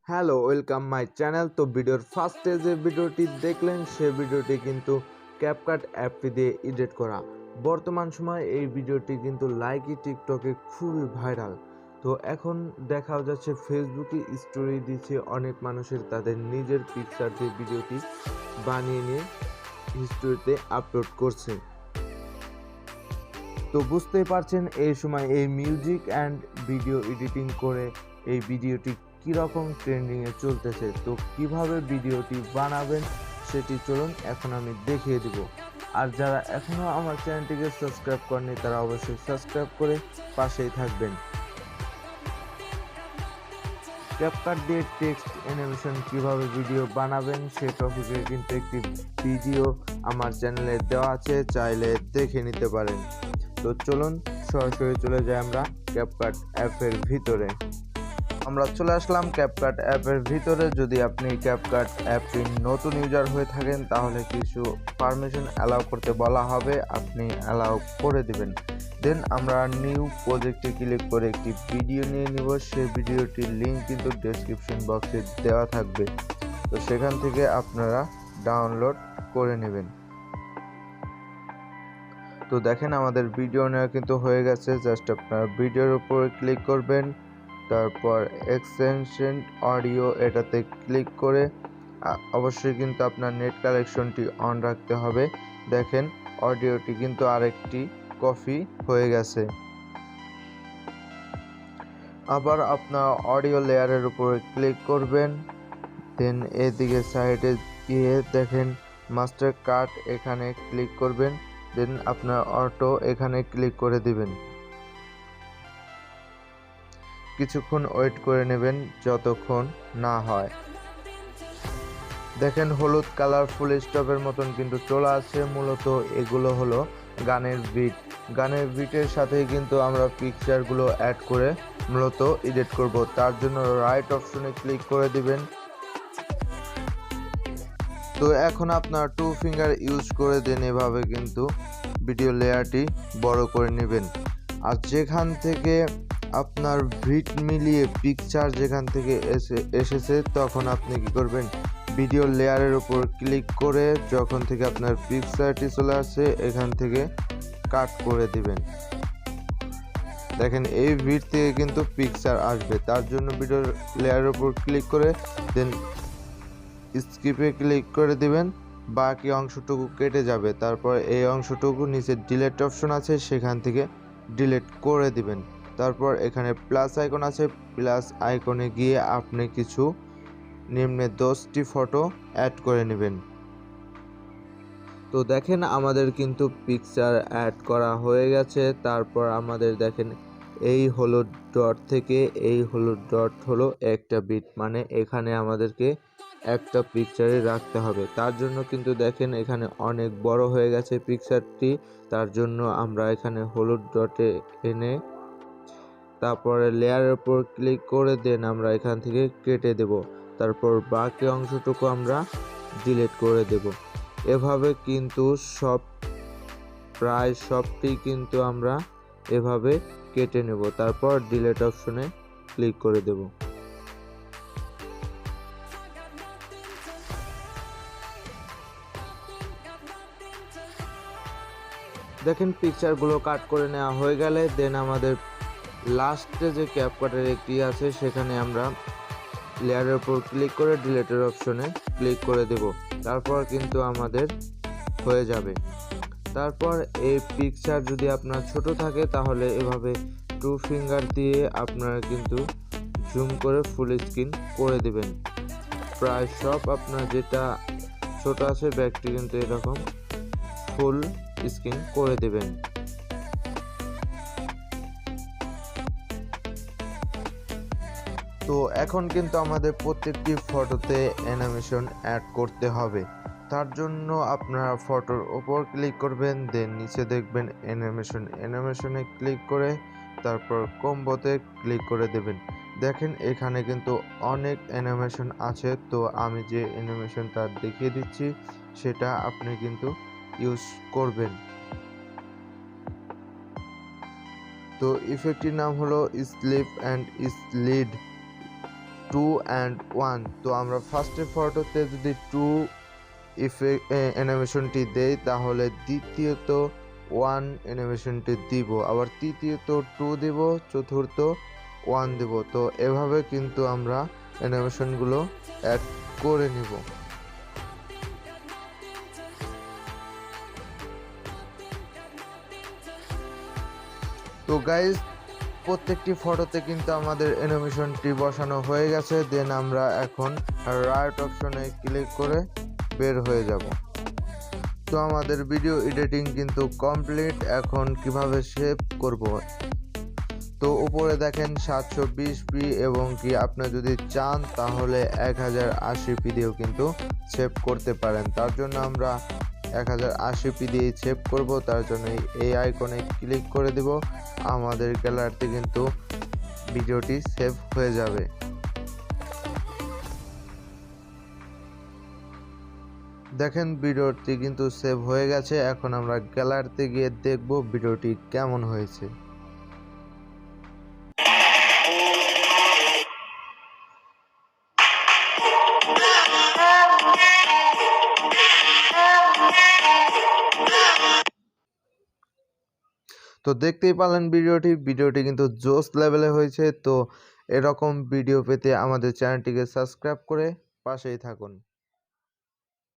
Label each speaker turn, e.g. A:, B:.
A: Hello, welcome my channel. তো ভিডিওর ফার্স্টে যে ভিডিওটি দেখলেন সে ভিডিওটি কিন্তু ক্যাপকাট অ্যাপটি দিয়ে এডিট করা। বর্তমান সময়ে এই ভিডিওটি কিন্তু লাইকি টিকটকে খুবই ভাইরাল। তো এখন দেখা যাচ্ছে ফেসবুকে স্টোরি দিচ্ছে অনেক মানুষের তাদের নিজের পিকচার দিয়ে ভিডিওটি বানিয়ে নিয়ে স্টোরিতে আপলোড করছে। তো বুঝতেই পারছেন এই সময় এই মিউজিক অ্যান্ড ভিডিও এডিটিং করে এই ভিডিওটি কীরকম ট্রেন্ডিংয়ে চলতেছে। তো কিভাবে ভিডিওটি বানাবেন সেটি চলুন এখন আমি দেখিয়ে দিব। আর যারা এখনও আমার চ্যানেলটিকে সাবস্ক্রাইব করেনি তারা অবশ্যই সাবস্ক্রাইব করে পাশেই থাকবেন। ক্যাপকাট দিয়ে টেক্সট অ্যানিমেশন কিভাবে ভিডিও বানাবেন সে টপিকে কিন্তু একটি ভিডিও আমার চ্যানেলে দেওয়া আছে, চাইলে দেখে নিতে পারেন। তো চলুন সরাসরি চলে যাই আমরা ক্যাপকাট অ্যাপের ভিতরে। আমরা চলে আসলাম ক্যাপকাট অ্যাপের ভিতরে। যদি আপনি ক্যাপকাট অ্যাপটি নতুন ইউজার হয়ে থাকেন তাহলে কিছু পারমিশন অ্যালাউ করতে বলা হবে, আপনি অ্যালাউ করে দিবেন। দেন আমরা নিউ প্রজেক্টে ক্লিক করে একটি ভিডিও নিয়ে নিব। সেই ভিডিওটির লিঙ্ক কিন্তু ডেসক্রিপশন বক্সে দেওয়া থাকবে, তো সেখান থেকে আপনারা ডাউনলোড করে নেবেন। তো দেখেন আমাদের ভিডিও নেওয়া কিন্তু হয়ে গেছে। জাস্ট আপনারা ভিডিওর উপরে ক্লিক করবেন, তারপর এক্সটেনশন অডিও এটাতে ক্লিক করে অবশ্যই কিন্তু আপনার নেট কানেকশনটি অন রাখতে হবে। দেখেন অডিওটি কিন্তু আরেকটি কপি হয়ে গেছে। আবার আপনার অডিও লেয়ারের উপরে ক্লিক করবেন, দেন এদিকে সাইডে গিয়ে দেখেন মাস্টার কাট এখানে ক্লিক করবেন, দেন আপনার অটো এখানে ক্লিক করে দিবেন। কিছুক্ষণ ওয়েট করে নেবেন যতক্ষণ না হয়। দেখেন হলুদ কালার ফুল স্টপের মতন কিন্তু চলে আসছে। মূলত এগুলো হলো গানের বিট। গানের বিটের সাথেই কিন্তু আমরা পিকচারগুলো অ্যাড করে মূলত এডিট করব। তার জন্য রাইট অপশনে ক্লিক করে দিবেন। তো এখন আপনার 2 ফিঙ্গার ইউজ করে দেন, এভাবে কিন্তু ভিডিও লেয়ারটি বড় করে নেবেন। আর যেখান থেকে আপনার ভিট মিলিয়ে পিকচার যেখান থেকে এসেছে তখন আপনি কি করবেন, ভিডিও লেয়ারের উপর ক্লিক করে যখন থেকে আপনার পিকচারটি চলে আসছে এখান থেকে কাট করে দিবেন। দেখেন এই ভিট থেকে কিন্তু পিকচার আসবে, তার জন্য ভিডিও লেয়ারের উপর ক্লিক করে দেন স্কিপে ক্লিক করে দিবেন। বাকি অংশটুকু কেটে যাবে। তারপর এই অংশটুকু নিচে ডিলিট অপশন আছে, সেখান থেকে ডিলিট করে দিবেন। তারপর এখানে প্লাস আইকন আছে, প্লাস আইকনে গিয়ে আপনি কিছু নিম্নে 10টি ফটো অ্যাড করে নেবেন। তো দেখেন আমাদের কিন্তু পিকচার অ্যাড করা হয়ে গেছে। তারপর আমাদের দেখেন এই হলুদ ডট থেকে এই হলুদ ডট হলো একটা বিট, মানে এখানে আমাদেরকে একটা পিকচারে রাখতে হবে। তার জন্য কিন্তু দেখেন এখানে অনেক বড় হয়ে গেছে পিকচারটি, তার জন্য আমরা এখানে হলুদ ডটে এনে তারপরে লেয়ারের উপর ক্লিক করে দেন আমরা এখান থেকে কেটে দেব। তারপর বাকি অংশটুকু আমরা ডিলিট করে দেব। এভাবে কিন্তু প্রায় সবটি কিন্তু আমরা এভাবে কেটে নেব। তারপর ডিলিট অপশনে ক্লিক করে দেব। দেখেন পিকচারগুলো কাট করে নেওয়া হয়ে গেলে দেন আমাদের লাস্টে যে ক্যাপকাটের একটি আছে সেখানে আমরা লেয়ারের উপর ক্লিক করে ডিলিটের অপশনে ক্লিক করে দেব। তারপর কিন্তু আমাদের হয়ে যাবে। তারপর এই পিকচার যদি আপনার ছোট থাকে তাহলে এভাবে 2 ফিঙ্গার দিয়ে আপনারা কিন্তু জুম করে ফুল স্ক্রিন করে দিবেন। প্রায় সব আপনার যেটা ছোট আছে ব্যাগটি কিন্তু এরকম ফুল স্ক্রিন করে দেবেন। তো এখন কিন্তু আমাদের প্রত্যেকটি ফটোতে অ্যানিমেশন অ্যাড করতে হবে। তার জন্য আপনারা ফটোর উপর ক্লিক করবেন, দেন নিচে দেখবেন অ্যানিমেশনে ক্লিক করে তারপর কম্বোতে ক্লিক করে দেবেন। দেখেন এখানে কিন্তু অনেক অ্যানিমেশন আছে। তো আমি যে অ্যানিমেশনটা দেখিয়ে দিচ্ছি সেটা আপনি কিন্তু ইউজ করবেন। তো ইফেক্টটির নাম হলো স্লিপ অ্যান্ড স্লিড 2 and 1। তো আমরা ফার্স্টের ফটোতে যদি 2 অ্যানিমেশনটি দেই তাহলে দ্বিতীয়ত 1 অ্যানিমেশনটি দিব, আবার তৃতীয়ত 2 দিব, চতুর্থ 1 দিব। তো এভাবে কিন্তু আমরা অ্যানিমেশনগুলো অ্যাড করে নিব। তো গাইজ প্রত্যেকটি ফটোতে কিন্তু আমাদের অ্যানিমেশনটি বসানো হয়ে গেছে। দেন আমরা এখন রাইট অপশনে ক্লিক করে বের হয়ে যাব। তো আমাদের ভিডিও এডিটিং কিন্তু কমপ্লিট। এখন কিভাবে সেভ করব, তো উপরে দেখেন 720p এবং কি আপনি যদি চান তাহলে 1080p দিয়েও কিন্তু সেভ করতে পারেন। তার জন্য আমরা 1080p দিয়ে সেভ করব। তার জন্য এই আইকনে ক্লিক করে দেব, আমাদের গ্যালারিতে কিন্তু ভিডিওটি সেভ হয়ে যাবে। দেখেন ভিডিওটি কিন্তু সেভ হয়ে গেছে। এখন আমরা গ্যালারিতে গিয়ে দেখব ভিডিওটি কেমন হয়েছে। তো দেখতেই পারলেন ভিডিওটি কিন্তু জোস লেভেলে হয়েছে। তো এরকম ভিডিও পেতে আমাদের চ্যানেলটিকে সাবস্ক্রাইব করে পাশেই থাকুন।